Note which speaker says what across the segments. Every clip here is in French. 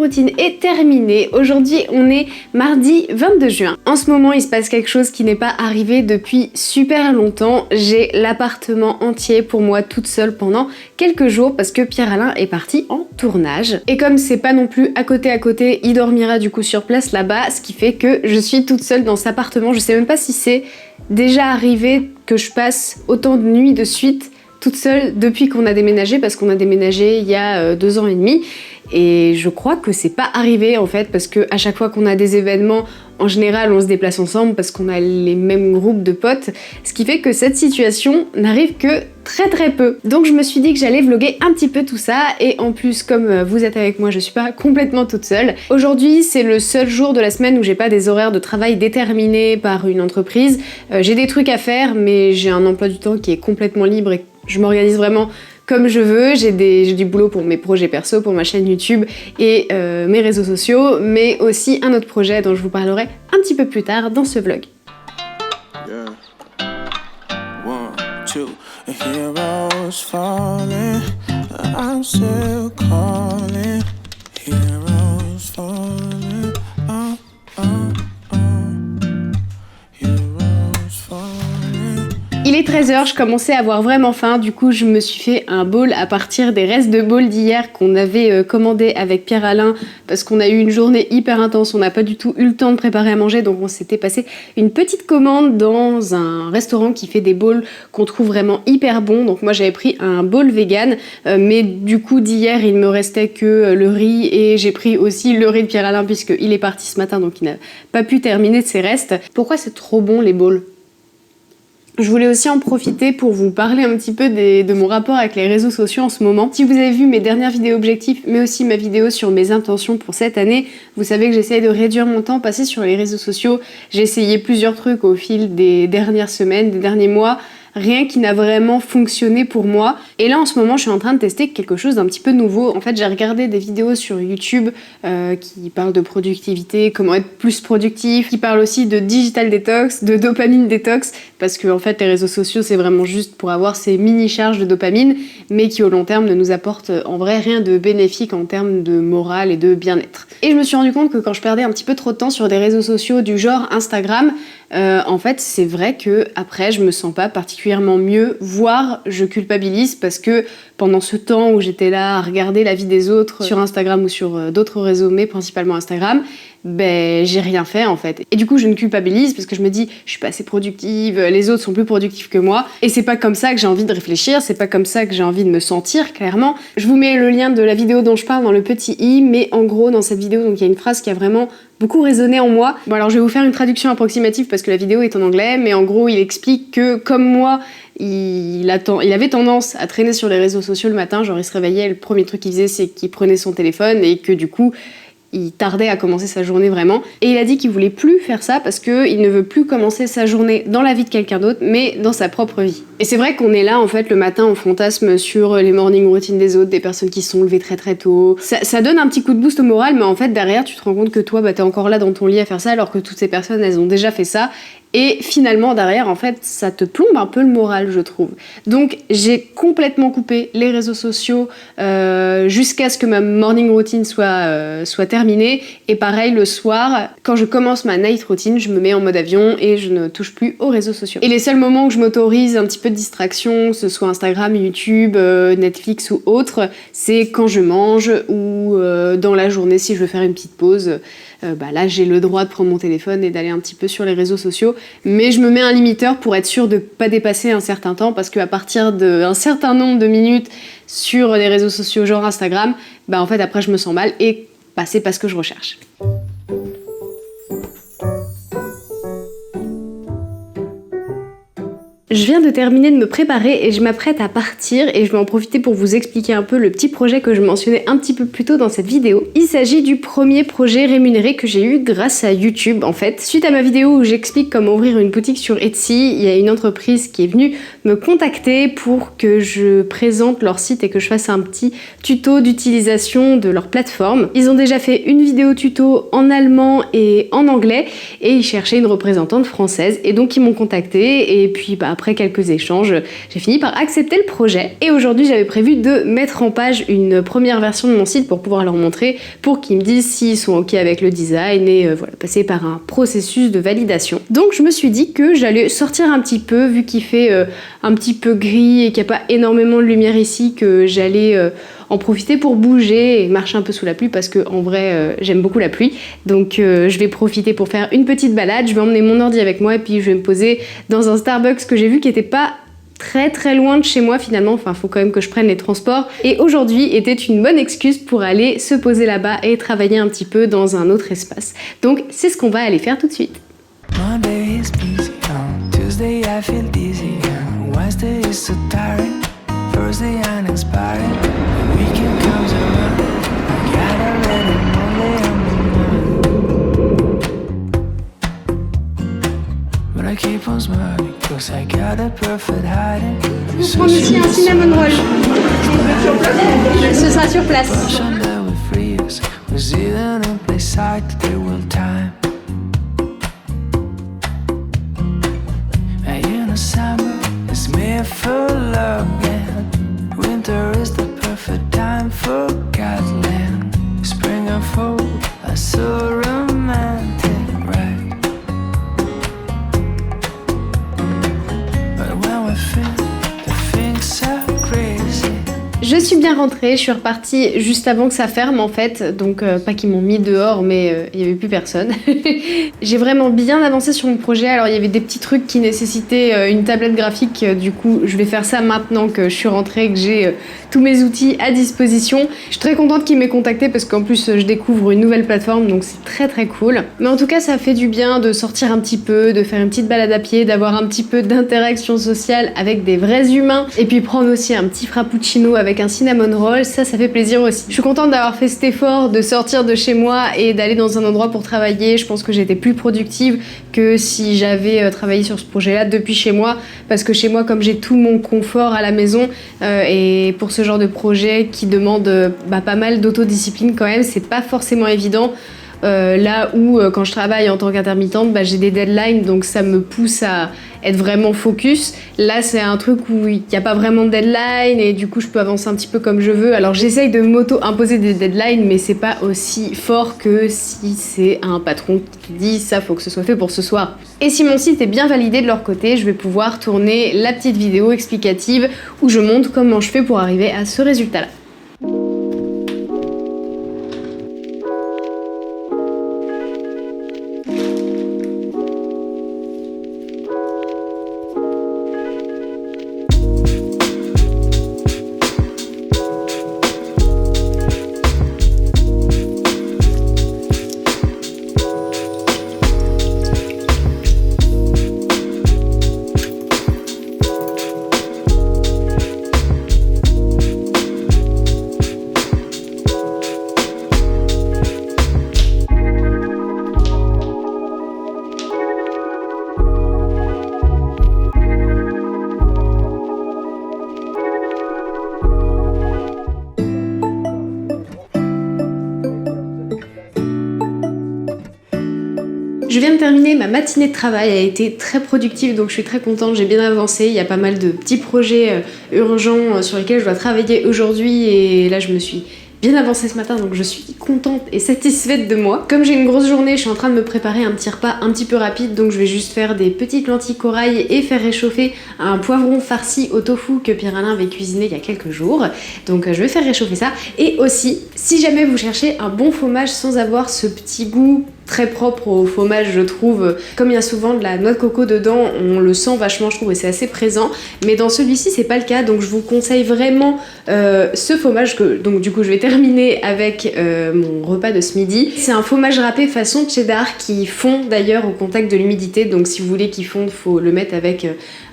Speaker 1: routine est terminée. Aujourd'hui, on est mardi 22 juin. En ce moment, il se passe quelque chose qui n'est pas arrivé depuis super longtemps. J'ai l'appartement entier pour moi toute seule pendant quelques jours parce que Pierre-Alain est parti en tournage. Et comme c'est pas non plus à côté, il dormira du coup sur place là-bas, ce qui fait que je suis toute seule dans cet appartement. Je sais même pas si c'est déjà arrivé que je passe autant de nuits de suite toute seule depuis qu'on a déménagé, parce qu'on a déménagé il y a 2 ans et demi. Et je crois que c'est pas arrivé en fait, parce que à chaque fois qu'on a des événements, en général on se déplace ensemble parce qu'on a les mêmes groupes de potes, ce qui fait que cette situation n'arrive que très peu. Donc je me suis dit que j'allais vlogger un petit peu tout ça, et en plus comme vous êtes avec moi, je suis pas complètement toute seule. Aujourd'hui c'est le seul jour de la semaine où j'ai pas des horaires de travail déterminés par une entreprise. J'ai des trucs à faire, mais j'ai un emploi du temps qui est complètement libre et je m'organise vraiment comme je veux. J'ai du boulot pour mes projets perso, pour ma chaîne YouTube et mes réseaux sociaux, mais aussi un autre projet dont je vous parlerai un petit peu plus tard dans ce vlog.
Speaker 2: Yeah. 1, 2, heroes falling, I'm still calling, heroes falling, heroes falling.
Speaker 1: Il est 13h, je commençais à avoir vraiment faim, du coup je me suis fait un bowl à partir des restes de bowl d'hier qu'on avait commandé avec Pierre-Alain parce qu'on a eu une journée hyper intense, on n'a pas du tout eu le temps de préparer à manger, donc on s'était passé une petite commande dans un restaurant qui fait des bowls qu'on trouve vraiment hyper bons. Donc moi j'avais pris un bowl vegan, mais du coup d'hier il me restait que le riz, et j'ai pris aussi le riz de Pierre-Alain puisqu'il est parti ce matin, donc il n'a pas pu terminer de ses restes. Pourquoi c'est trop bon les bowls? Je voulais aussi en profiter pour vous parler un petit peu de mon rapport avec les réseaux sociaux en ce moment. Si vous avez vu mes dernières vidéos objectifs, mais aussi ma vidéo sur mes intentions pour cette année, vous savez que j'essaye de réduire mon temps passé sur les réseaux sociaux. J'ai essayé plusieurs trucs au fil des dernières semaines, des derniers mois. Rien qui n'a vraiment fonctionné pour moi. Et là en ce moment je suis en train de tester quelque chose d'un petit peu nouveau. En fait j'ai regardé des vidéos sur YouTube qui parlent de productivité, comment être plus productif, qui parlent aussi de digital detox, de dopamine detox, parce que en fait les réseaux sociaux c'est vraiment juste pour avoir ces mini charges de dopamine, mais qui au long terme ne nous apportent en vrai rien de bénéfique en termes de morale et de bien-être. Et je me suis rendu compte que quand je perdais un petit peu trop de temps sur des réseaux sociaux du genre Instagram, en fait c'est vrai que après je me sens pas particulièrement mieux, voire je culpabilise parce que pendant ce temps où j'étais là à regarder la vie des autres sur Instagram ou sur d'autres réseaux, mais principalement Instagram, ben j'ai rien fait en fait. Et du coup je ne culpabilise parce que je me dis je suis pas assez productive, les autres sont plus productifs que moi, et c'est pas comme ça que j'ai envie de réfléchir, c'est pas comme ça que j'ai envie de me sentir clairement. Je vous mets le lien de la vidéo dont je parle dans le petit i, mais en gros dans cette vidéo donc il y a une phrase qui a vraiment beaucoup résonné en moi. Bon alors je vais vous faire une traduction approximative parce que la vidéo est en anglais, mais en gros il explique que comme moi il avait tendance à traîner sur les réseaux sociaux le matin, genre il se réveillait, le premier truc qu'il faisait c'est qu'il prenait son téléphone, et que du coup il tardait à commencer sa journée vraiment. Et il a dit qu'il voulait plus faire ça parce qu'il ne veut plus commencer sa journée dans la vie de quelqu'un d'autre, mais dans sa propre vie. Et c'est vrai qu'on est là en fait le matin, on fantasme sur les morning routines des autres, des personnes qui sont levées très tôt. Ça donne un petit coup de boost au moral, mais en fait derrière tu te rends compte que toi t'es encore là dans ton lit à faire ça, alors que toutes ces personnes elles ont déjà fait ça. Et finalement derrière en fait ça te plombe un peu le moral, je trouve. Donc j'ai complètement coupé les réseaux sociaux jusqu'à ce que ma morning routine soit terminée. Et pareil le soir, quand je commence ma night routine, je me mets en mode avion et je ne touche plus aux réseaux sociaux. Et les seuls moments où je m'autorise un petit peu de distraction, que ce soit Instagram, YouTube, Netflix ou autre, c'est quand je mange ou dans la journée si je veux faire une petite pause. Là j'ai le droit de prendre mon téléphone et d'aller un petit peu sur les réseaux sociaux, mais je me mets un limiteur pour être sûre de pas dépasser un certain temps, parce qu'à partir d'un certain nombre de minutes sur les réseaux sociaux genre Instagram, en fait après je me sens mal, et c'est pas ce que je recherche. Je viens de terminer de me préparer et je m'apprête à partir, et je vais en profiter pour vous expliquer un peu le petit projet que je mentionnais un petit peu plus tôt dans cette vidéo. Il s'agit du premier projet rémunéré que j'ai eu grâce à YouTube en fait. Suite à ma vidéo où j'explique comment ouvrir une boutique sur Etsy, il y a une entreprise qui est venue me contacter pour que je présente leur site et que je fasse un petit tuto d'utilisation de leur plateforme. Ils ont déjà fait une vidéo tuto en allemand et en anglais, et ils cherchaient une représentante française, et donc ils m'ont contacté, et puis après après quelques échanges, j'ai fini par accepter le projet. Et aujourd'hui, j'avais prévu de mettre en page une première version de mon site pour pouvoir leur montrer, pour qu'ils me disent s'ils sont ok avec le design et voilà, passer par un processus de validation. Donc je me suis dit que j'allais sortir un petit peu, vu qu'il fait un petit peu gris et qu'il n'y a pas énormément de lumière ici, que j'allais en profiter pour bouger et marcher un peu sous la pluie parce que en vrai j'aime beaucoup la pluie. Donc je vais profiter pour faire une petite balade, je vais emmener mon ordi avec moi et puis je vais me poser dans un Starbucks que j'ai vu qui était pas très loin de chez moi finalement, enfin faut quand même que je prenne les transports, et aujourd'hui était une bonne excuse pour aller se poser là-bas et travailler un petit peu dans un autre espace. Donc c'est ce qu'on va aller faire tout de suite.
Speaker 2: Monday is busy, Tuesday I feel dizzy, Wednesday is so tiring, Thursday uninspiring, the weekend comes around, I gotta let it Monday on my mind. But I keep on smiling, cause I got a perfect hiding.
Speaker 1: Je vais prendre aussi un cinnamon roll. Ce sera sur place.
Speaker 2: Summer is made for love, and winter is the perfect time for Godland. Spring and fall are so romantic, right? But when we feel the things are crazy.
Speaker 1: Je suis bien rentrée, je suis repartie juste avant que ça ferme en fait, donc pas qu'ils m'ont mis dehors, mais il n'y avait plus personne. J'ai vraiment bien avancé sur mon projet, alors il y avait des petits trucs qui nécessitaient une tablette graphique, du coup je vais faire ça maintenant que je suis rentrée, que j'ai tous mes outils à disposition. Je suis très contente qu'ils m'aient contactée parce qu'en plus je découvre une nouvelle plateforme, donc c'est très cool. Mais en tout cas ça fait du bien de sortir un petit peu, de faire une petite balade à pied, d'avoir un petit peu d'interaction sociale avec des vrais humains, et puis prendre aussi un petit frappuccino avec un cinnamon roll, ça fait plaisir aussi. Je suis contente d'avoir fait cet effort de sortir de chez moi et d'aller dans un endroit pour travailler. Je pense que j'étais plus productive que si j'avais travaillé sur ce projet-là depuis chez moi, parce que chez moi, comme j'ai tout mon confort à la maison, et pour ce genre de projet qui demande pas mal d'autodiscipline quand même, c'est pas forcément évident. Là où quand je travaille en tant qu'intermittente, j'ai des deadlines, donc ça me pousse à être vraiment focus. Là c'est un truc où il n'y a pas vraiment de deadline et du coup je peux avancer un petit peu comme je veux. Alors j'essaye de m'auto-imposer des deadlines, mais c'est pas aussi fort que si c'est un patron qui dit ça faut que ce soit fait pour ce soir. Et si mon site est bien validé de leur côté, je vais pouvoir tourner la petite vidéo explicative où je montre comment je fais pour arriver à ce résultat-là. Je viens de terminer ma matinée de travail, elle a été très productive donc je suis très contente, j'ai bien avancé, il y a pas mal de petits projets urgents sur lesquels je dois travailler aujourd'hui et là je me suis bien avancé ce matin, donc je suis contente et satisfaite de moi. Comme j'ai une grosse journée, je suis en train de me préparer un petit repas un petit peu rapide, donc je vais juste faire des petites lentilles corail et faire réchauffer un poivron farci au tofu que Pierre-Alain avait cuisiné il y a quelques jours. Donc je vais faire réchauffer ça. Et aussi, si jamais vous cherchez un bon fromage sans avoir ce petit goût très propre au fromage, je trouve, comme il y a souvent de la noix de coco dedans, on le sent vachement, je trouve, et c'est assez présent, mais dans celui-ci c'est pas le cas, donc je vous conseille vraiment ce fromage que, donc du coup je vais terminer avec mon repas de ce midi. C'est un fromage râpé façon cheddar qui fond d'ailleurs au contact de l'humidité, donc si vous voulez qu'il fonde, faut le mettre avec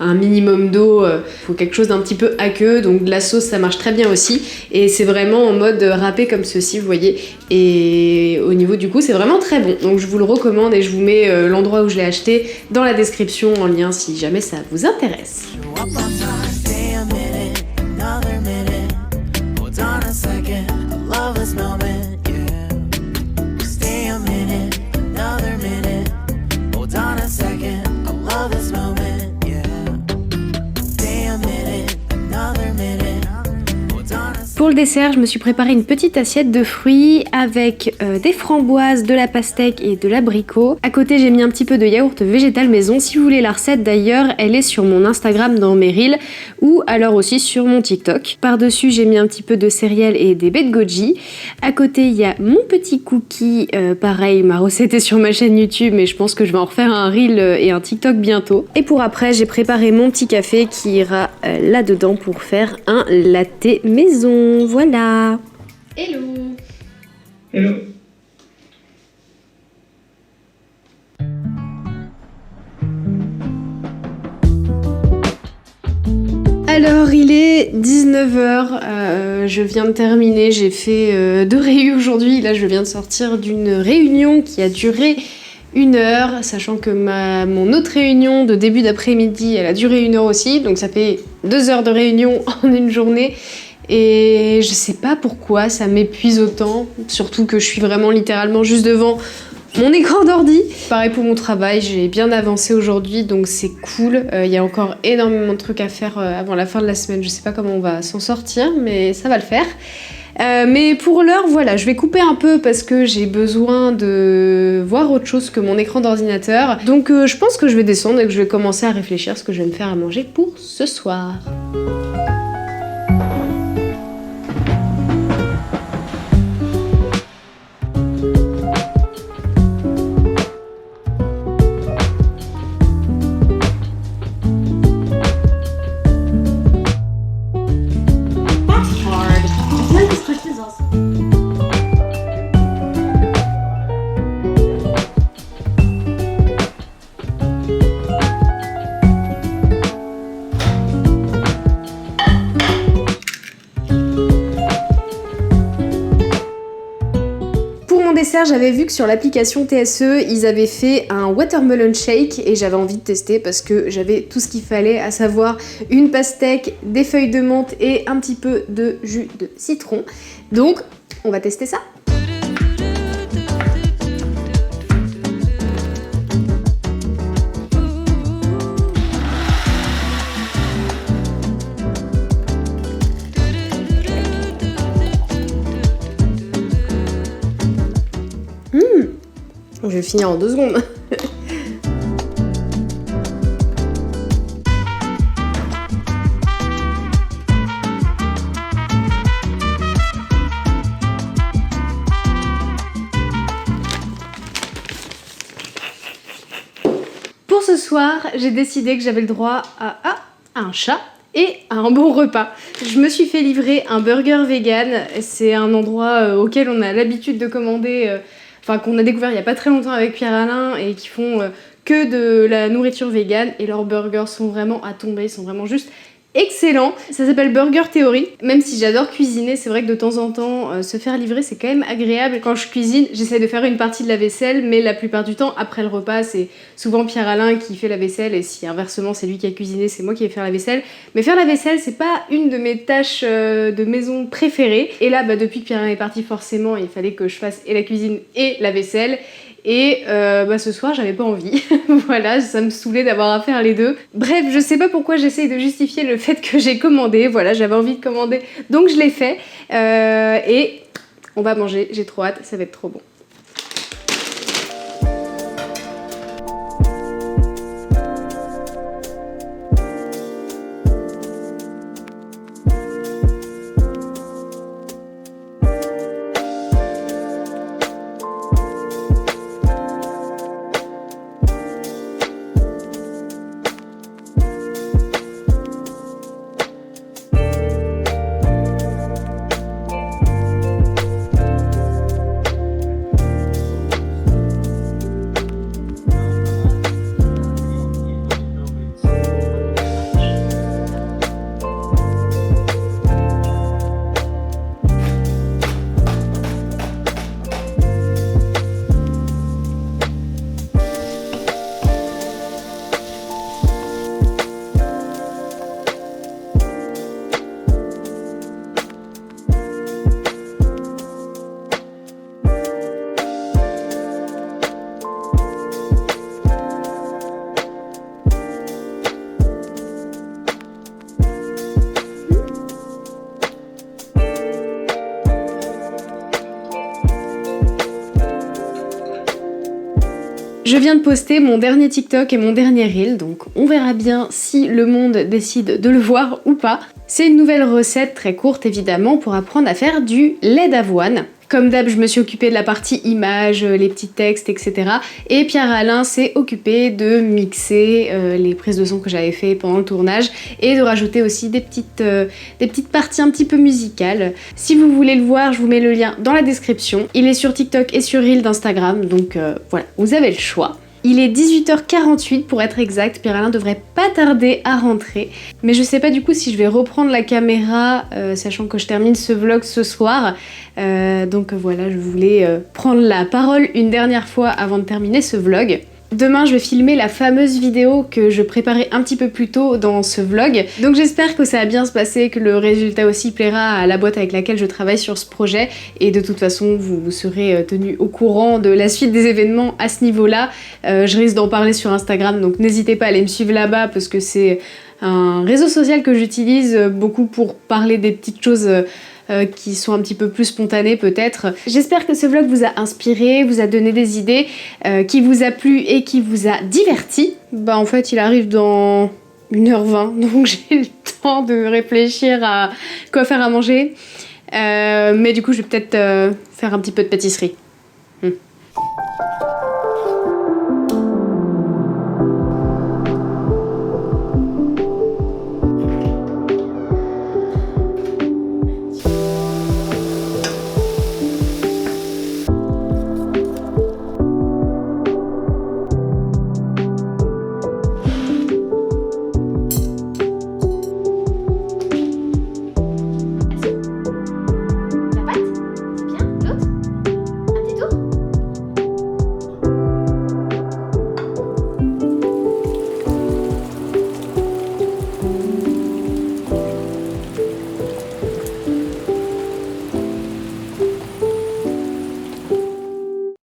Speaker 1: un minimum d'eau, faut quelque chose d'un petit peu aqueux, donc de la sauce ça marche très bien aussi, et c'est vraiment en mode râpé comme ceci, vous voyez, et au niveau du coup c'est vraiment très bon. Donc je vous le recommande et je vous mets l'endroit où je l'ai acheté dans la description en lien si jamais ça vous intéresse. Pour le dessert, je me suis préparé une petite assiette de fruits avec des framboises, de la pastèque et de l'abricot. À côté, j'ai mis un petit peu de yaourt végétal maison. Si vous voulez la recette d'ailleurs, elle est sur mon Instagram dans mes reels ou alors aussi sur mon TikTok. Par-dessus, j'ai mis un petit peu de céréales et des baies de goji. À côté, il y a mon petit cookie. Pareil, ma recette est sur ma chaîne YouTube, mais je pense que je vais en refaire un reel et un TikTok bientôt. Et pour après, j'ai préparé mon petit café qui ira là-dedans pour faire un latte maison. Voilà. Hello.
Speaker 3: Hello.
Speaker 1: Alors il est 19h, je viens de terminer, j'ai fait 2 réunions aujourd'hui, là je viens de sortir d'une réunion qui a duré 1 heure, sachant que mon autre réunion de début d'après-midi elle a duré 1 heure aussi, donc ça fait 2 heures de réunion en une journée. Et je sais pas pourquoi ça m'épuise autant, surtout que je suis vraiment littéralement juste devant mon écran d'ordi. Pareil pour mon travail, j'ai bien avancé aujourd'hui donc c'est cool. Il y a encore énormément de trucs à faire avant la fin de la semaine, je sais pas comment on va s'en sortir mais ça va le faire. Mais pour l'heure, voilà, je vais couper un peu parce que j'ai besoin de voir autre chose que mon écran d'ordinateur. Donc je pense que je vais descendre et que je vais commencer à réfléchir à ce que je vais me faire à manger pour ce soir. J'avais vu que sur l'application TSE, ils avaient fait un watermelon shake et j'avais envie de tester parce que j'avais tout ce qu'il fallait, à savoir une pastèque, des feuilles de menthe et un petit peu de jus de citron. Donc, on va tester ça. Je vais finir en 2 secondes. Pour ce soir, j'ai décidé que j'avais le droit à un chat et à un bon repas. Je me suis fait livrer un burger vegan. C'est un endroit auquel on a l'habitude de commander... qu'on a découvert il y a pas très longtemps avec Pierre-Alain et qui font que de la nourriture végane et leurs burgers sont vraiment à tomber, ils sont vraiment juste excellents. Ça s'appelle Burger Theory. Même si j'adore cuisiner, c'est vrai que de temps en temps, se faire livrer c'est quand même agréable. Quand je cuisine, j'essaie de faire une partie de la vaisselle, mais la plupart du temps, après le repas, c'est souvent Pierre-Alain qui fait la vaisselle et si inversement c'est lui qui a cuisiné, c'est moi qui vais faire la vaisselle. Mais faire la vaisselle, c'est pas une de mes tâches de maison préférées. Et là, depuis que Pierre-Alain est parti, forcément, il fallait que je fasse et la cuisine et la vaisselle. Et ce soir j'avais pas envie, voilà, ça me saoulait d'avoir à faire les deux. Bref, je sais pas pourquoi j'essaye de justifier le fait que j'ai commandé, voilà, j'avais envie de commander, donc je l'ai fait. Et on va manger, j'ai trop hâte, ça va être trop bon. Je viens de poster mon dernier TikTok et mon dernier Reel, donc on verra bien si le monde décide de le voir ou pas. C'est une nouvelle recette très courte évidemment pour apprendre à faire du lait d'avoine. Comme d'hab, je me suis occupée de la partie images, les petits textes, etc. Et Pierre-Alain s'est occupé de mixer les prises de son que j'avais fait pendant le tournage et de rajouter aussi des petites parties un petit peu musicales. Si vous voulez le voir, je vous mets le lien dans la description. Il est sur TikTok et sur Reel d'Instagram, donc voilà, vous avez le choix. Il est 18h48 pour être exact, Pierre-Alain devrait pas tarder à rentrer. Mais je sais pas du coup si je vais reprendre la caméra, sachant que je termine ce vlog ce soir. Donc voilà, je voulais prendre la parole une dernière fois avant de terminer ce vlog. Demain, je vais filmer la fameuse vidéo que je préparais un petit peu plus tôt dans ce vlog. Donc j'espère que ça va bien se passer, que le résultat aussi plaira à la boîte avec laquelle je travaille sur ce projet. Et de toute façon, vous serez tenus au courant de la suite des événements à ce niveau-là. Je risque d'en parler sur Instagram, donc n'hésitez pas à aller me suivre là-bas parce que c'est un réseau social que j'utilise beaucoup pour parler des petites choses qui sont un petit peu plus spontanées peut-être. J'espère que ce vlog vous a inspiré, vous a donné des idées, qui vous a plu et qui vous a diverti. Bah en fait il arrive dans 1h20 donc j'ai le temps de réfléchir à quoi faire à manger. Mais du coup je vais peut-être faire un petit peu de pâtisserie.